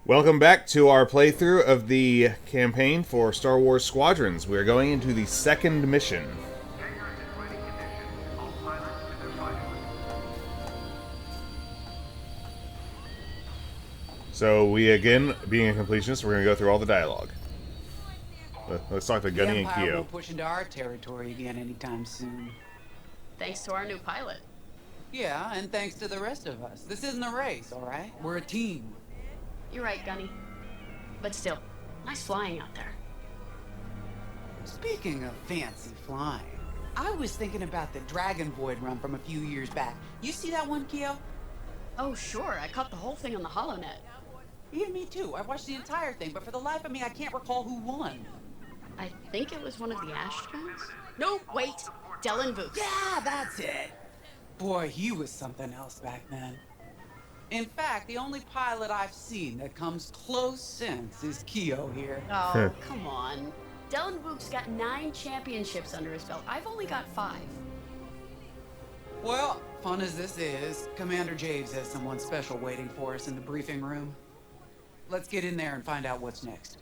Welcome back to our playthrough of the campaign for Star Wars Squadrons. We are going into the second mission. So we, again, being a completionist, we're going to go through all the dialogue. Let's talk to Gunny and The Empire Keo. won't push into our territory again anytime soon. Thanks to our new pilot. Yeah, and thanks to the rest of us. This isn't a race, all right? We're a team. You're right, Gunny. But still, nice flying out there. Speaking of fancy flying, I was thinking about the Dragon Void run from a few years back. You see that one, Keo? Oh, sure. I caught the whole thing on the HoloNet. Yeah, me too. I watched the entire thing, but for the life of me, I can't recall who won. I think it was one of the Astros? No, wait. Rendezvous. Yeah, that's it. Boy, he was something else back then. In fact, the only pilot I've seen that comes close since is Keo here. Oh, come on. Rendezvous got 9 championships under his belt. I've only got 5. Well, fun as this is, Commander Javes has someone special waiting for us in the briefing room. Let's get in there and find out what's next.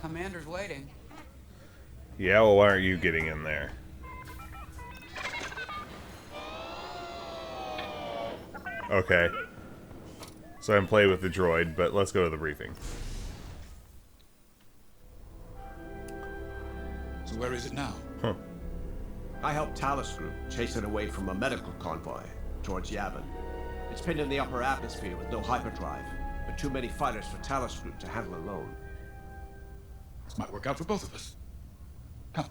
Commander's waiting. Yeah, well, why aren't you getting in there? Okay. So I can play with the droid, but let's go to the briefing. So where is it now? Huh. I helped Talus Group chase it away from a medical convoy towards Yavin. It's pinned in the upper atmosphere with no hyperdrive, but too many fighters for Talus Group to handle alone. This might work out for both of us. Come,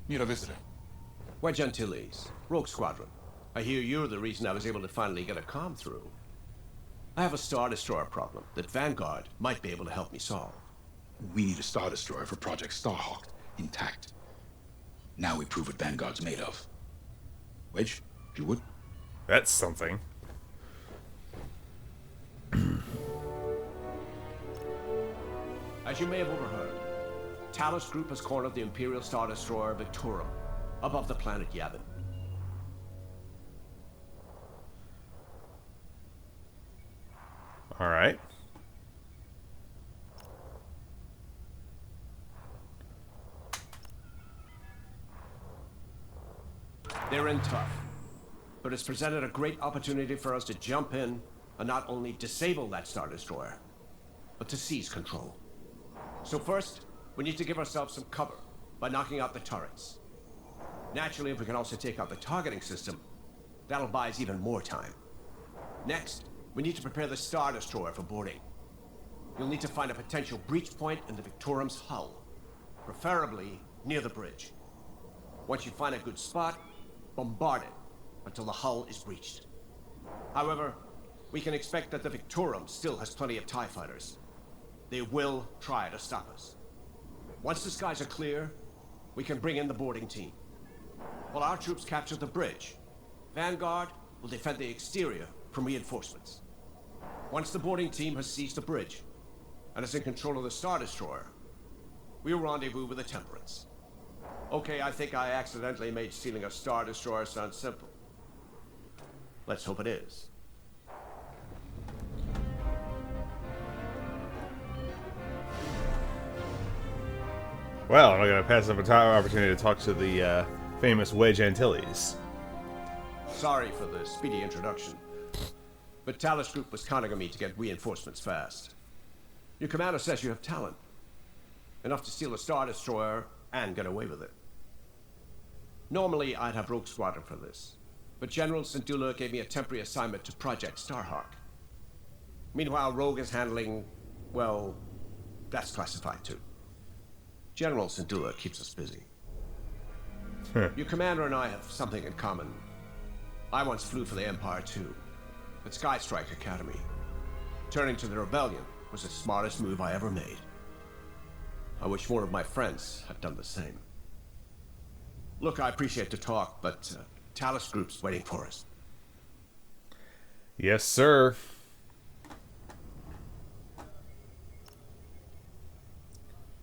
meet our visitor. Wedge Antilles, Rogue Squadron. I hear you're the reason I was able to finally get a comm through. I have a Star Destroyer problem that Vanguard might be able to help me solve. We need a Star Destroyer for Project Starhawk, intact. Now we prove what Vanguard's made of. Wedge, if you would. That's something. As you may have overheard, Talus Group has cornered the Imperial Star Destroyer Victorum above the planet Yavin. All right. They're in tough, but it's presented a great opportunity for us to jump in and not only disable that Star Destroyer, but to seize control. So first, we need to give ourselves some cover by knocking out the turrets. Naturally, if we can also take out the targeting system, that'll buy us even more time. Next, we need to prepare the Star Destroyer for boarding. You'll need to find a potential breach point in the Victorum's hull, preferably near the bridge. Once you find a good spot, bombard it until the hull is breached. However, we can expect that the Victorum still has plenty of TIE fighters. They will try to stop us. Once the skies are clear, we can bring in the boarding team. While our troops capture the bridge, Vanguard will defend the exterior from reinforcements. Once the boarding team has seized the bridge and is in control of the Star Destroyer, we'll rendezvous with the Temperance. Okay, I think I accidentally made stealing a Star Destroyer sound simple. Let's hope it is. Well, I'm not going to pass up an opportunity to talk to the famous Wedge Antilles. Sorry for the speedy introduction, but Talus Group was counting on me to get reinforcements fast. Your commander says you have talent. Enough to steal a Star Destroyer and get away with it. Normally, I'd have Rogue Squadron for this, but General Syndulla gave me a temporary assignment to Project Starhawk. Meanwhile, Rogue is handling, well, that's classified too. General Syndulla keeps us busy. Your commander and I have something in common. I once flew for the Empire too, at Sky Strike Academy. Turning to the rebellion was the smartest move I ever made. I wish more of my friends had done the same. Look, I appreciate the talk, but Talus Group's waiting for us. Yes, sir.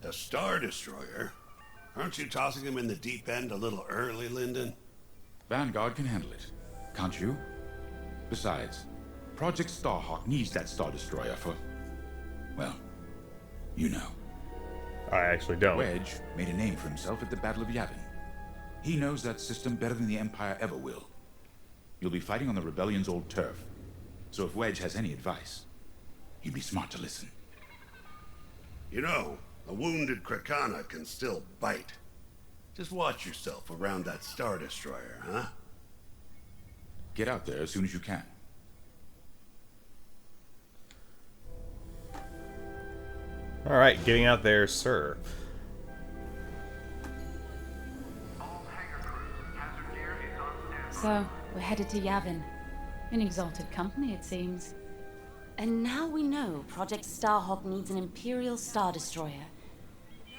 A Star Destroyer? Aren't you tossing him in the deep end a little early, Lindon? Vanguard can handle it. Can't you? Besides, Project Starhawk needs that Star Destroyer for... well, you know. I actually don't. Wedge made a name for himself at the Battle of Yavin. He knows that system better than the Empire ever will. You'll be fighting on the Rebellion's old turf, so if Wedge has any advice, he'd be smart to listen. You know, a wounded Krakana can still bite. Just watch yourself around that Star Destroyer, huh? Get out there as soon as you can. All right, getting out there, sir. So, we're headed to Yavin. In exalted company, it seems. And now we know Project Starhawk needs an Imperial Star Destroyer.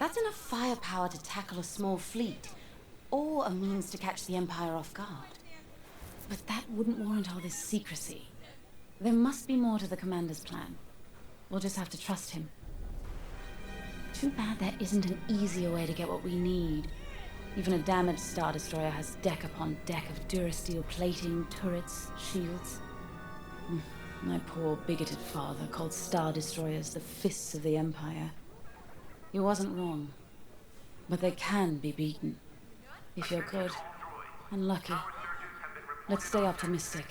That's enough firepower to tackle a small fleet, or a means to catch the Empire off guard. But that wouldn't warrant all this secrecy. There must be more to the commander's plan. We'll just have to trust him. Too bad there isn't an easier way to get what we need. Even a damaged Star Destroyer has deck upon deck of durasteel plating, turrets, shields. My poor bigoted father called Star Destroyers the fists of the Empire. He wasn't wrong. But they can be beaten. If you're good and lucky. Let's stay optimistic.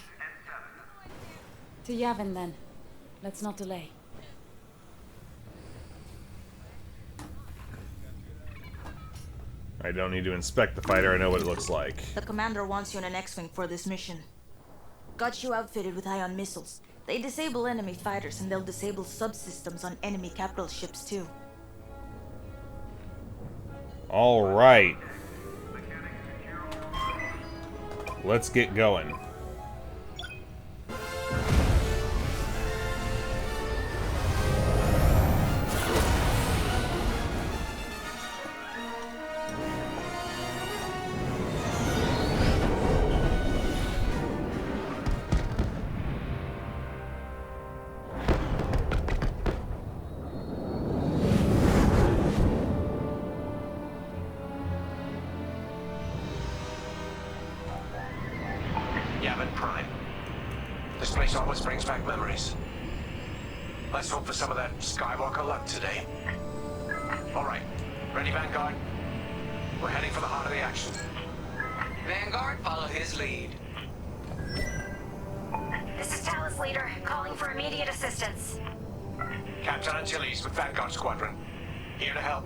To Yavin, then. Let's not delay. I don't need to inspect the fighter, I know what it looks like. The commander wants you in an X-Wing for this mission. Got you outfitted with ion missiles. They disable enemy fighters and they'll disable subsystems on enemy capital ships too. Alright. Let's get going. Yavin Prime. This place always brings back memories. Let's hope for some of that Skywalker luck today. All right, ready, Vanguard? We're heading for the heart of the action. Vanguard, follow his lead. This is Talus Leader, calling for immediate assistance. Captain Antilles with Vanguard Squadron. Here to help.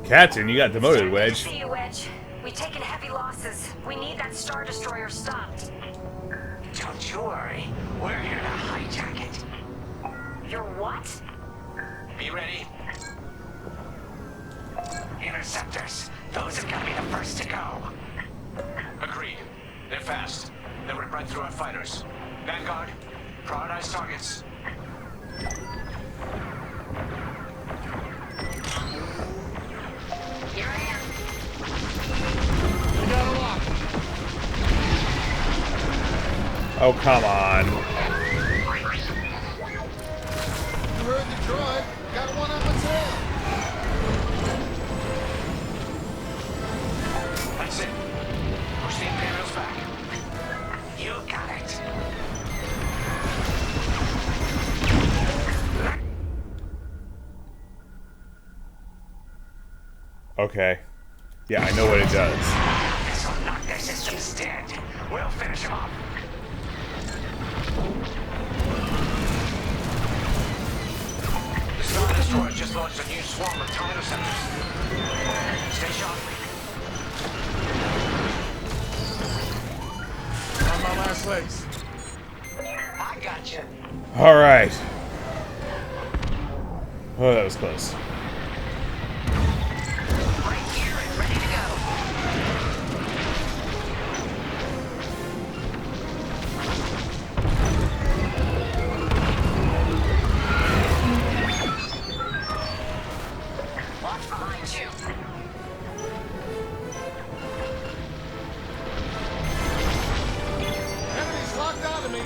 Captain, you got demoted, Wedge. See you, Wedge. We've taken heavy losses. We need that Star Destroyer stopped. Don't you worry. We're here to hijack it. You're what? Be ready. Interceptors. Those have got to be the first to go. Agreed. They're fast. They'll rip right through our fighters. Vanguard, prioritize targets. Here I am. We got a lock. Oh, come on. You heard the droid. Got one on my tail. That's it. Push the Imperials back. You got it. Okay. Yeah, I know what it does. This will knock their systems dead. We'll finish them off. The Star Destroyer just launched a new swarm of tunnel interceptors. Stay sharp. On my last legs. I got you. Alright. Oh, that was close. Right here and ready to go. Watch behind you. Enemy's locked onto me.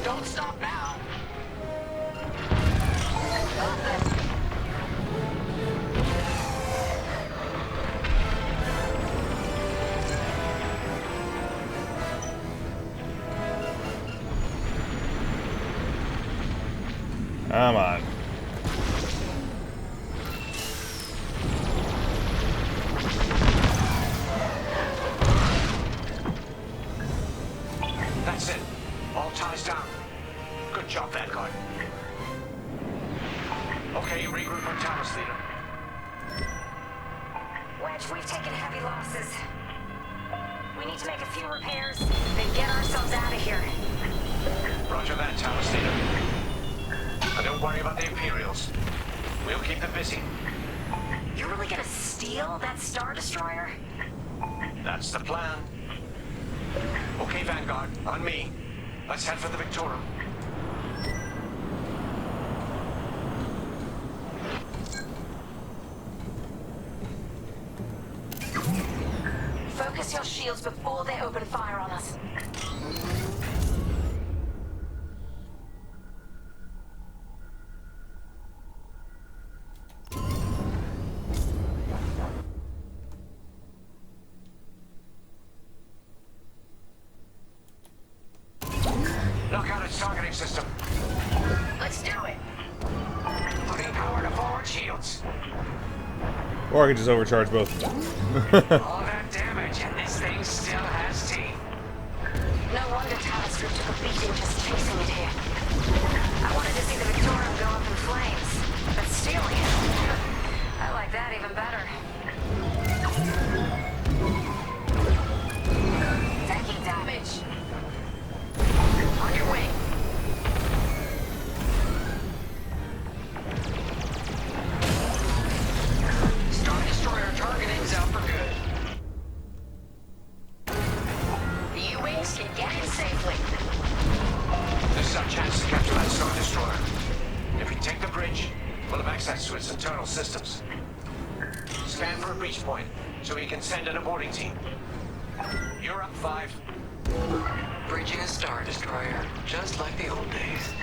Don't stop now. Come on. That's it. All ties down. Good job, Vanguard. Okay, regroup on Talus, leader. Wedge, we've taken heavy losses. We need to make a few repairs, then get ourselves out of here. Roger that, Talus, leader. And don't worry about the Imperials. We'll keep them busy. You're really gonna steal that Star Destroyer? That's the plan. Okay, Vanguard, on me. Let's head for the Victorum. Focus your shields before they open fire on us. Knock out its targeting system. Let's do it. Putting power to forward shields. Or I could just overcharge both of them. All that damage, and this thing still has teeth. No wonder Talus Group took a beating just chasing it here. I wanted to see the Victorum go up in flames, but stealing it, I like that even better. Taking damage. On your way. Star Destroyer targeting's out for good. The U-Wings can get in safely. This is our chance to capture that Star Destroyer. If we take the bridge, we'll have access to its internal systems. Scan for a breach point, so we can send an aborting team. You're up, 5. Bridging a Star Destroyer, just like the old days.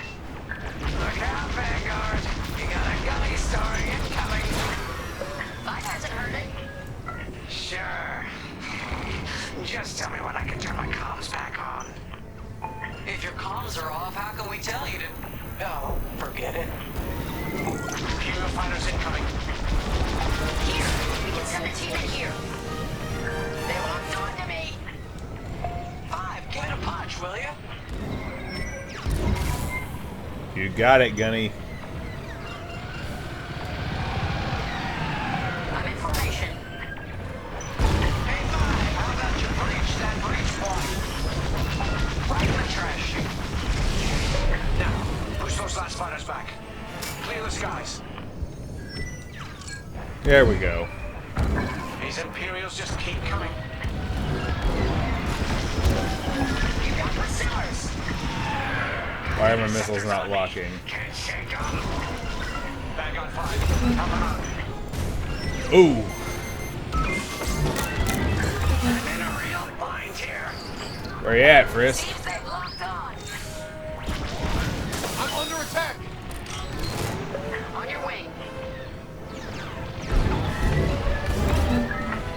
Look out, Vanguard! You got a Gunny story incoming! 5 hasn't heard it. Sure. Just tell me when I can turn my comms back on. If your comms are off, how can we tell you to... Oh, forget it. Hero fighters incoming. Here! We can send a team in here! They locked onto me! 5, give it a punch, will you? You got it, Gunny. I'm in formation. Hey, 5, how about you breach that breach point? Right in the trash chute. Now, push those last fighters back. Clear the skies. There we go. These Imperials just keep coming. You got pursuers! Why are my missiles not locking? Can't shake them. Vanguard 5, coming on. Ooh! I'm in a real bind here. Where you at, Frisk? Seems they've locked on. I'm under attack. On your way.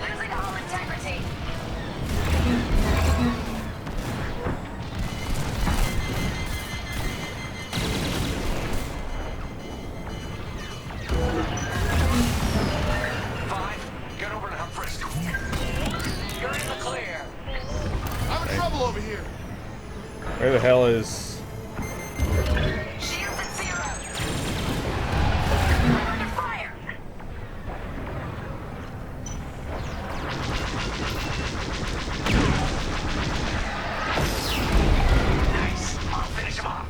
Losing all integrity. Get over to help Frisk. You're in the clear. I'm in trouble over here. Where the hell is... Shields at 0. I'm under fire. Nice. I'll finish him off.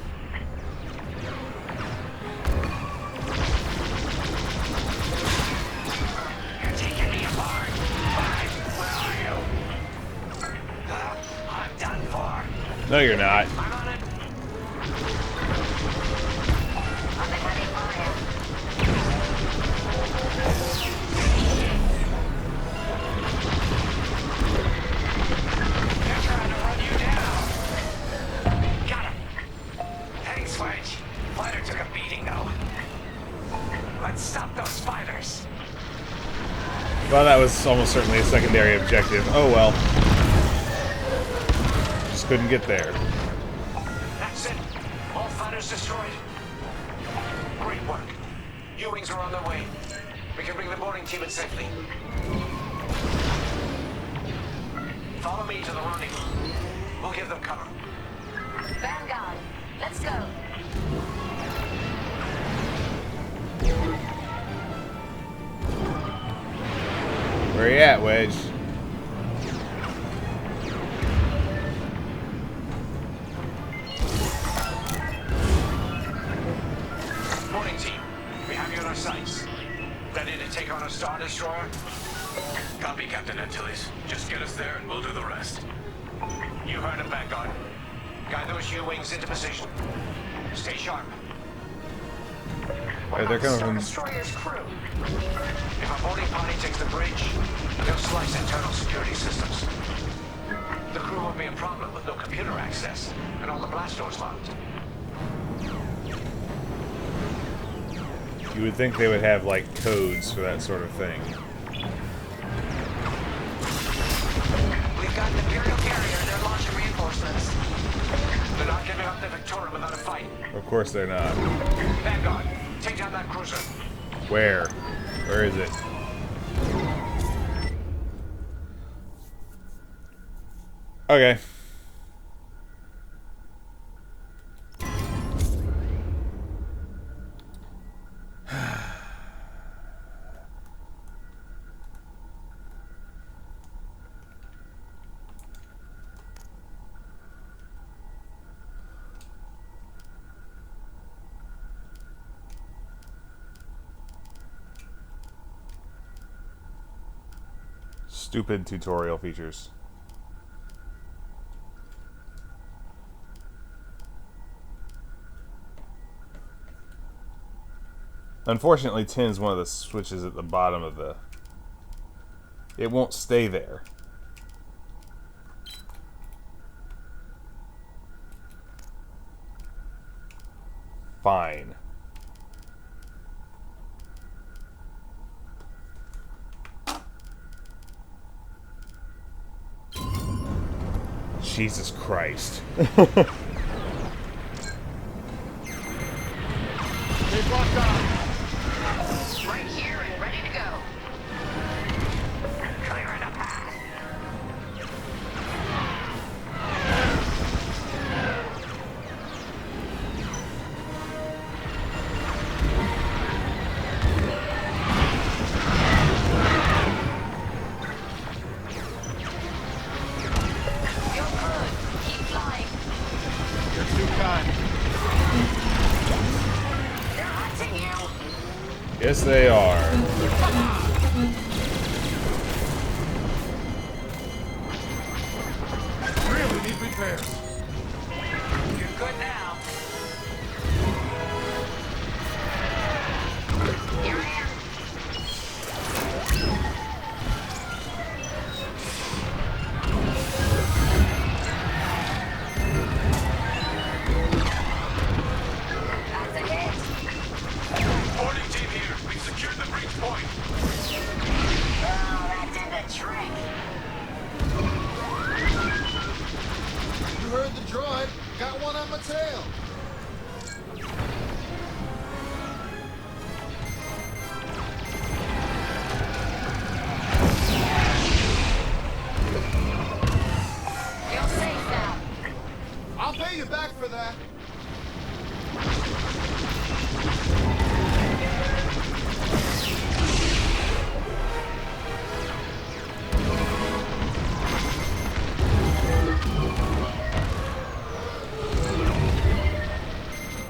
You're taking me apart. 5, where are you? I'm done for. No, you're not. I'm on it. Under heavy fire. They're trying to run you down. Got him. Well, that was almost certainly a secondary objective. Oh well. Just couldn't get there. That's it. All fighters destroyed. Great work. U-wings are on their way. We can bring the boarding team in safely. Follow me to the rendezvous. We'll give them cover. Vanguard, let's go. Where you at, Wedge? Morning, team. We have you in our sights. Ready to take on a Star Destroyer? Copy, Captain Antilles. Just get us there and we'll do the rest. You heard him, Vanguard. Guide those U-wings into position. Stay sharp. Right, they're coming Star from... Destroyer's crew. If a boarding party takes the bridge, they'll slice internal security systems. The crew won't be a problem with no computer access and all the blast doors locked. You would think they would have, like, codes for that sort of thing. We've got an Imperial carrier and they're launching reinforcements. They're not giving up the Victorum without a fight. Of course they're not. Vanguard, take down that cruiser. Where? Where is it? Okay. Stupid tutorial features. Unfortunately, 10 is one of the switches at the bottom of the... It won't stay there. Fine. Jesus Christ. They've locked on. Right here and ready to go. Clearing a path. You're good. Keep flying. You're too kind. They're hunting you. Yes, they are. Really need repairs. You're good now. Here I am. That's a hit. Boarding team here. We've secured the breach point. Oh, that did the trick. You heard the droid. Got one on my tail. Feel safe now. I'll pay you back for that.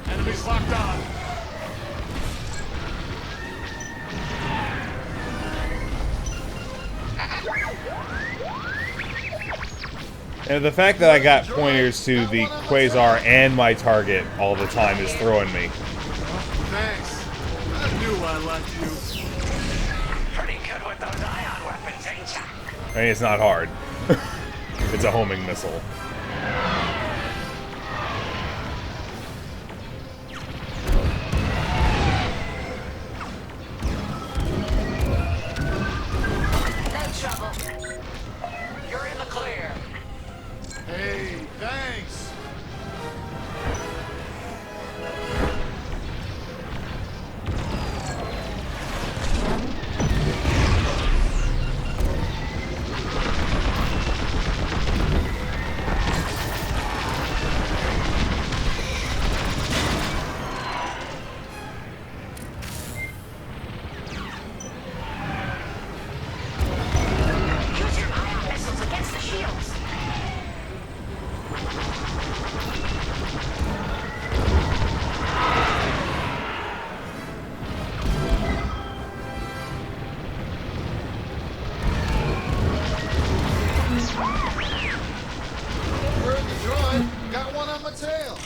Enemies locked on. And the fact that I got pointers to the Quasar and my target all the time is throwing me. Thanks. I knew I liked you. Pretty good with those ion weapons, ain't ya? I mean, it's not hard. It's a homing missile. tail.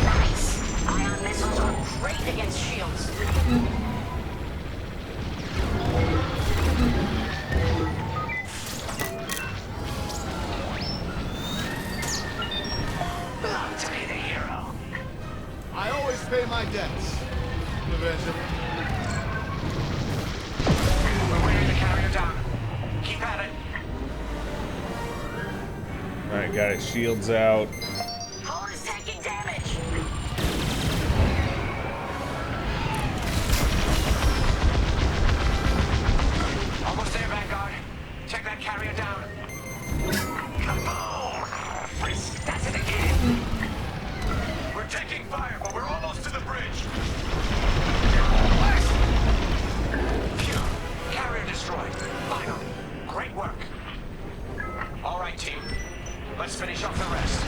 Nice. Ion missiles are great against shields. Love to be the hero. I always pay my debts. Avenger. We're waiting to carry it down. Keep at it. Alright, got it. Shields out. Hull is taking damage. Almost there, Vanguard. Take that carrier down. Kaboom! That's it again. We're taking fire, but we're almost to the bridge. Phew. Carrier destroyed. Finally. Great work. All right, team. Let's finish off the rest.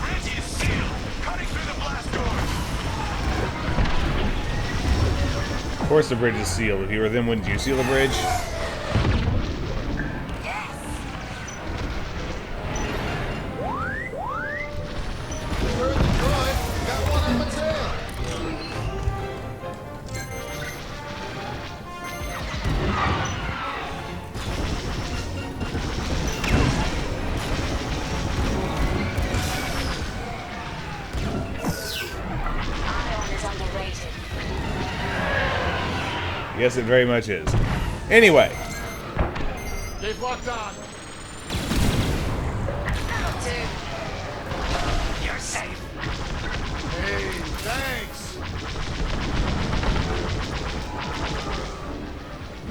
Bridge is sealed. Cutting through the blast doors. Of course the bridge is sealed. If you were them, wouldn't you seal the bridge? You heard the droid. Got one on my tail. Ion is underrated. Yes, it very much is. Anyway, They've locked on. That'll do. You're safe. Hey, thanks.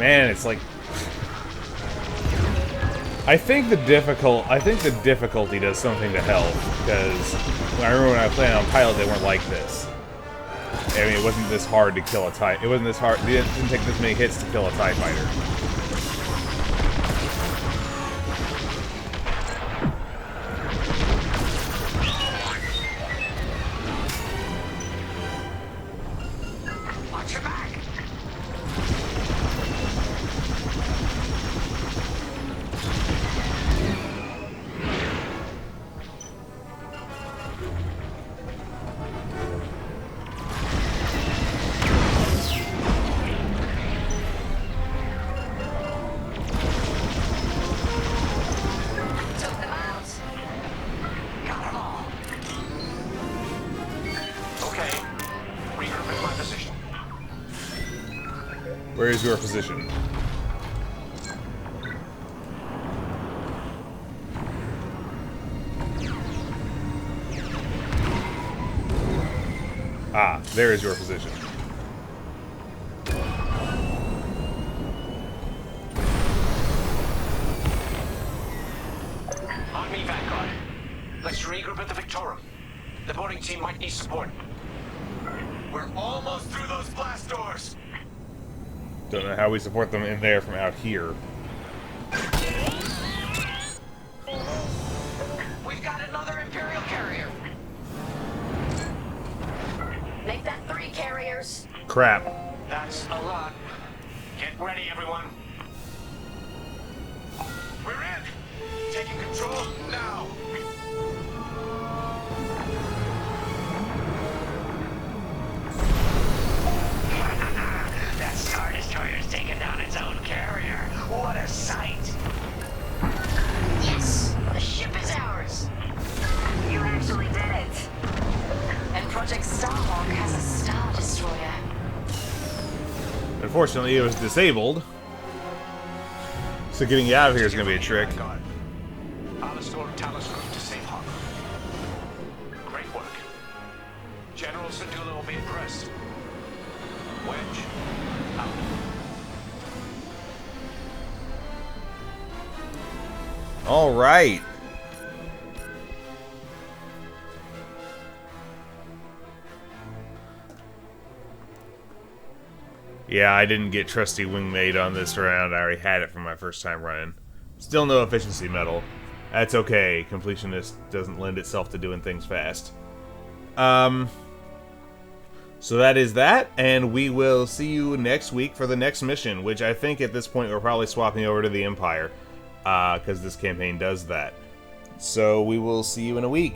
man, it's like I think the difficulty does something to help, because I remember when I was playing on Pilot, they weren't like this. I mean, it wasn't this hard to kill a TIE. It wasn't this hard. It didn't take this many hits to kill a TIE fighter. Watch your back. Took them out. Got them all. Okay. Regroup in my position. Where is your position? Ah, there is your position. On me, Vanguard. Let's regroup at the Victorum. The boarding team might need support. We're almost through those blast doors. Don't know how we support them in there from out here. We've got another Imperial carrier. Make that 3 carriers. Crap. That's a lot. Get ready, everyone. We're in. Taking control now. That Star Destroyer's taking down its own carrier. What a sight. Yes, the ship is ours. You actually did it. And Project Starhawk has a Star Destroyer. Unfortunately, it was disabled. So getting you out of here is going to be a trick. Vanguard. I'll escort Talus group to safe harbor. Great work. General Sedula will be impressed. Wedge, out. All right. Yeah, I didn't get Trusty Wingmate on this round. I already had it from my first time running. Still no efficiency medal. That's okay. Completionist doesn't lend itself to doing things fast. So that is that, and we will see you next week for the next mission, which I think at this point we're probably swapping over to the Empire, because this campaign does that. So we will see you in a week.